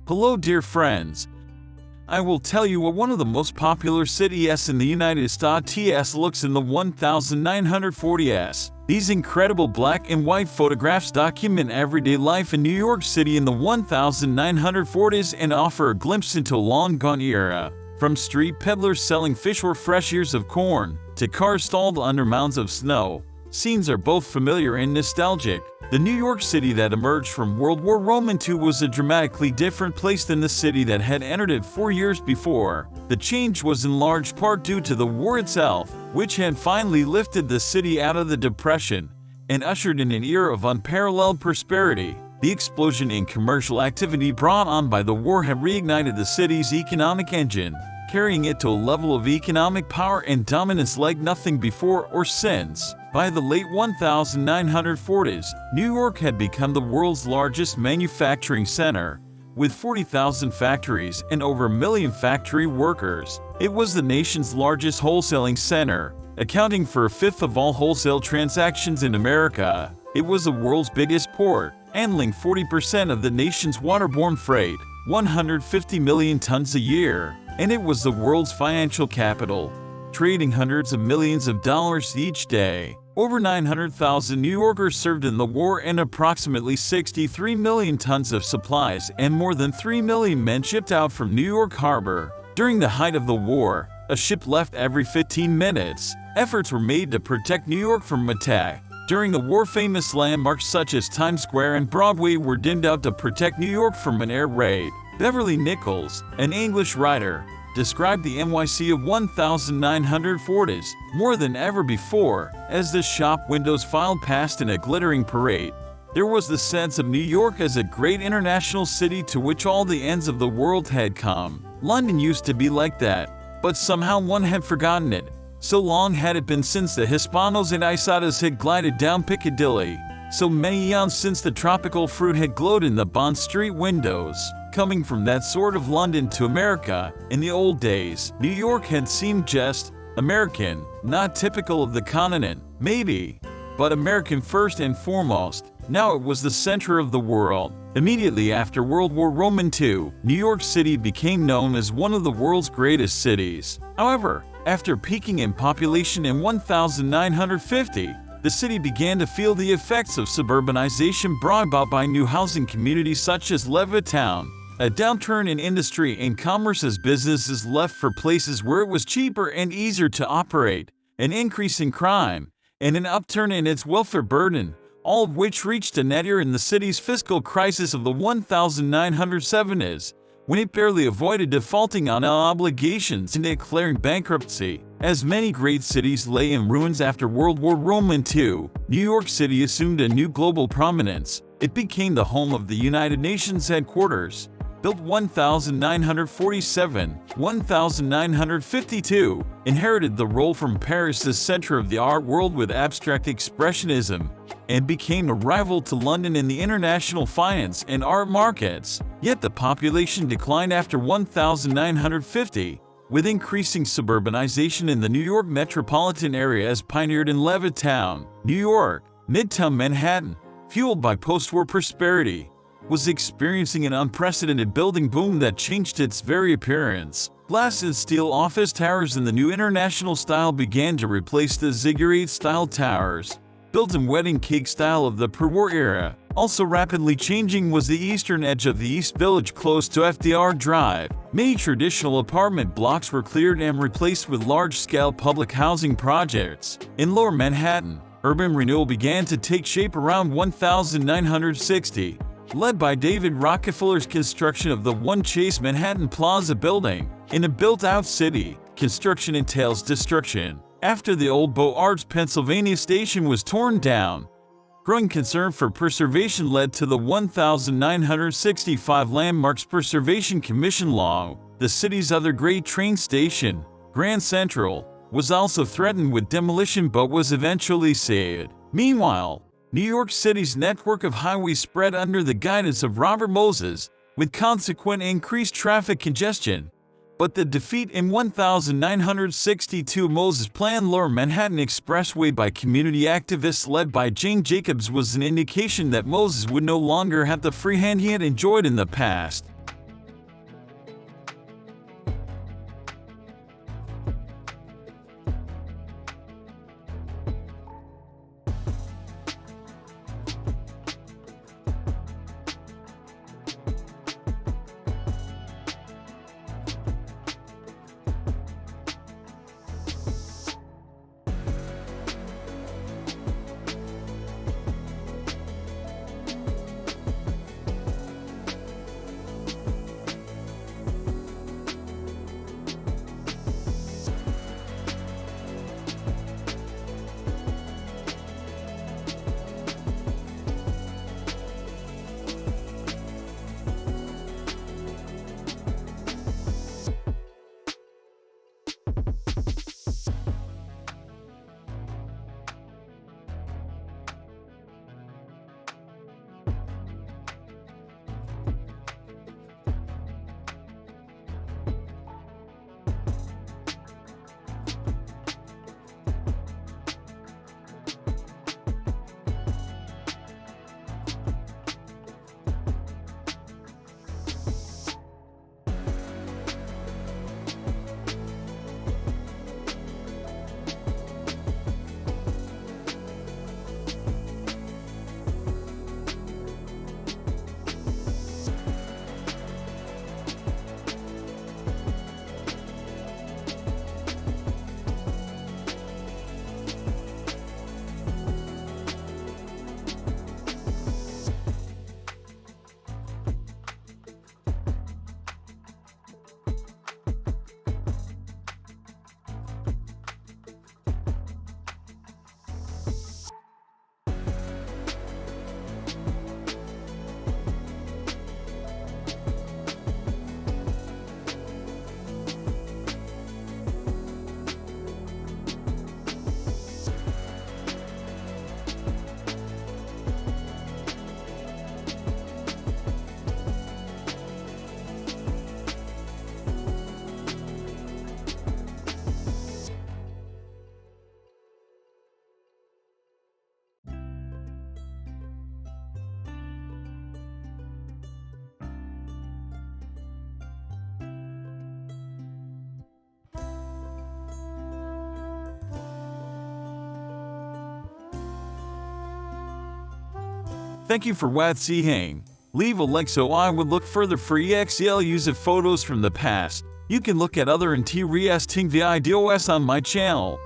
Hello dear friends. I will tell you what one of the most popular cities in the United States looks in the 1940s. These incredible black and white photographs document everyday life in New York City in the 1940s and offer a glimpse into a long-gone era. From street peddlers selling fish or fresh ears of corn, to cars stalled under mounds of snow, scenes are both familiar and nostalgic. The New York City that emerged from World War II was a dramatically different place than the city that had entered it 4 years before. The change was in large part due to the war itself, which had finally lifted the city out of the Depression and ushered in an era of unparalleled prosperity. The explosion in commercial activity brought on by the war had reignited the city's economic engine, carrying it to a level of economic power and dominance like nothing before or since. By the late 1940s, New York had become the world's largest manufacturing center, with 40,000 factories and over 1 million factory workers. It was the nation's largest wholesaling center, accounting for a fifth of all wholesale transactions in America. It was the world's biggest port, handling 40% of the nation's waterborne freight, 150 million tons a year. And it was the world's financial capital, trading hundreds of millions of dollars each day. Over 900,000 New Yorkers served in the war, and approximately 63 million tons of supplies and more than 3 million men shipped out from New York Harbor. During the height of the war, a ship left every 15 minutes. Efforts were made to protect New York from attack. During the war, famous landmarks such as Times Square and Broadway were dimmed out to protect New York from an air raid. Beverly Nichols, an English writer, described the NYC of 1940s more than ever before as the shop windows filed past in a glittering parade. There was the sense of New York as a great international city to which all the ends of the world had come. London used to be like that, but somehow one had forgotten it. So long had it been since the Hispanos and Izadas had glided down Piccadilly. So many eons since the tropical fruit had glowed in the Bond Street windows. Coming from that sort of London to America, in the old days, New York had seemed just American, not typical of the continent, maybe, but American first and foremost. Now it was the center of the world. Immediately after World War II, New York City became known as one of the world's greatest cities. However, after peaking in population in 1950, the city began to feel the effects of suburbanization brought about by new housing communities such as Levittown, a downturn in industry and commerce as businesses left for places where it was cheaper and easier to operate, an increase in crime, and an upturn in its welfare burden, all of which reached a nadir in the city's fiscal crisis of the 1970s, when it barely avoided defaulting on obligations and declaring bankruptcy. As many great cities lay in ruins after World War II, New York City assumed a new global prominence. It became the home of the United Nations headquarters. Built 1952, inherited the role from Paris as center of the art world with abstract expressionism, and became a rival to London in the international finance and art markets. Yet the population declined after 1950, with increasing suburbanization in the New York metropolitan area as pioneered in Levittown, New York. Midtown Manhattan, fueled by post-war prosperity, was experiencing an unprecedented building boom that changed its very appearance. Glass and steel office towers in the new international style began to replace the ziggurat-style towers, built in wedding cake style of the pre-war era. Also rapidly changing was the eastern edge of the East Village close to FDR Drive. Many traditional apartment blocks were cleared and replaced with large-scale public housing projects. In Lower Manhattan, urban renewal began to take shape around 1960. Led by David Rockefeller's construction of the One Chase Manhattan Plaza building. In a built-out city, construction entails destruction. After the old Beaux Arts, Pennsylvania station was torn down, growing concern for preservation led to the 1965 Landmarks Preservation Commission law. The city's other great train station, Grand Central, was also threatened with demolition but was eventually saved. Meanwhile, New York City's network of highways spread under the guidance of Robert Moses, with consequent increased traffic congestion. But the defeat in 1962 Moses' planned Lower Manhattan Expressway by community activists led by Jane Jacobs was an indication that Moses would no longer have the free hand he had enjoyed in the past. Thank you for watching. Leave a like so I would look further for exclusive photos from the past. You can look at other interesting videos on my channel.